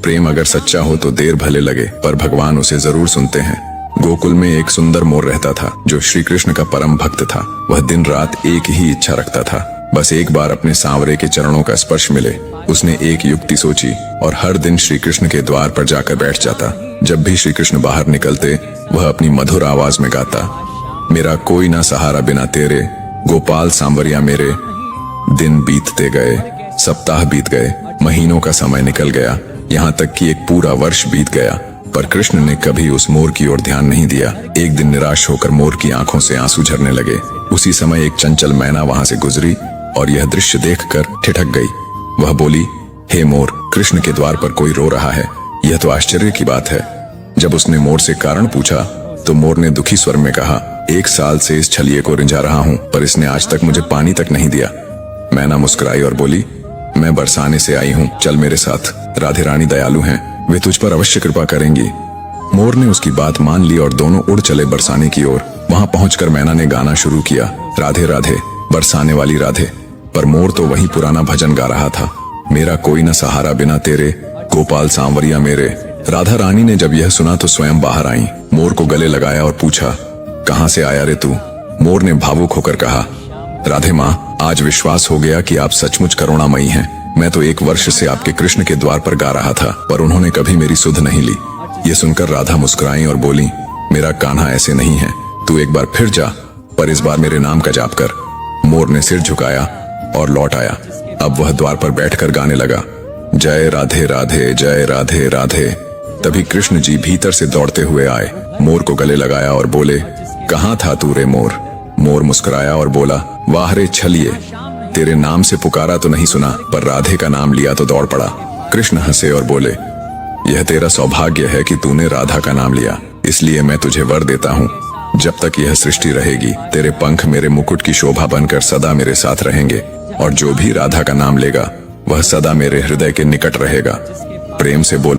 प्रेम अगर सच्चा हो तो देर भले लगे, पर भगवान उसे जरूर सुनते हैं। गोकुल में एक सुंदर मोर रहता था जो श्री कृष्ण का परम भक्त था। वह दिन रात एक ही इच्छा रखता था, बस एक बार अपने सांवरे के चरणों का स्पर्श मिले। उसने एक युक्ति सोची और हर दिन श्री कृष्ण के द्वार पर जाकर बैठ जाता। जब भी श्री कृष्ण बाहर निकलते वह अपनी मधुर आवाज में गाता, मेरा कोई ना सहारा बिना तेरे, गोपाल सांवरिया मेरे। दिन बीतते गए, सप्ताह बीत गए, महीनों का समय निकल गया, यहाँ तक कि एक पूरा वर्ष बीत गया, पर कृष्ण ने कभी उस मोर की ओर ध्यान नहीं दिया। एक दिन निराश होकर मोर की आंखों से आंसू झरने लगे। उसी समय एक चंचल मैना वहां से गुजरी और यह दृश्य देखकर ठिठक गई। वह बोली, हे मोर, कृष्ण के द्वार पर कोई रो रहा है, यह तो आश्चर्य की बात है। जब उसने मोर से कारण पूछा तो मोर ने दुखी स्वर में कहा, 1 साल से इस छलिए को रिंझा रहा हूँ, पर इसने आज तक मुझे पानी तक नहीं दिया। मैना मुस्कुराई और बोली, मैं बरसाने से आई हूँ, चल मेरे साथ, राधे रानी दयालु हैं, वे तुझ पर अवश्य कृपा करेंगी। मोर ने उसकी बात मान ली और दोनों उड़ चले बरसाने की ओर। वहां पहुंचकर मैना ने गाना शुरू किया, राधे राधे बरसाने वाली राधे। पर मोर तो वही पुराना भजन गा रहा था, मेरा कोई न सहारा बिना तेरे, गोपाल सांवरिया मेरे। राधा रानी ने जब यह सुना तो स्वयं बाहर आई, मोर को गले लगाया और पूछा, कहाँ से आया रे तू? मोर ने भावुक होकर कहा, राधे माँ, आज विश्वास हो गया कि आप सचमुच करुणामयी हैं। मैं तो 1 वर्ष से आपके कृष्ण के द्वार पर गा रहा था, पर उन्होंने कभी मेरी सुध नहीं ली। ये सुनकर राधा मुस्कुराई और बोली, मेरा कान्हा ऐसे नहीं है, तू एक बार फिर जा, पर इस बार मेरे नाम का जाप कर। मोर ने सिर झुकाया और लौट आया। अब वह द्वार पर बैठकर गाने लगा, जय राधे राधे, जय राधे राधे। तभी कृष्ण जी भीतर से दौड़ते हुए आए, मोर को गले लगाया और बोले, कहाँ था तू रे मोर? मोर मुस्कुराया और बोला, वाह रे छलिए, तेरे नाम से पुकारा तो नहीं सुना, पर राधे का नाम लिया तो दौड़ पड़ा। कृष्ण हंसे और बोले, यह तेरा सौभाग्य है कि तूने राधा का नाम लिया, इसलिए मैं तुझे वर देता हूँ, जब तक यह सृष्टि रहेगी तेरे पंख मेरे मुकुट की शोभा बनकर सदा मेरे साथ रहेंगे, और जो भी राधा का नाम लेगा वह सदा मेरे हृदय के निकट रहेगा। प्रेम से बोल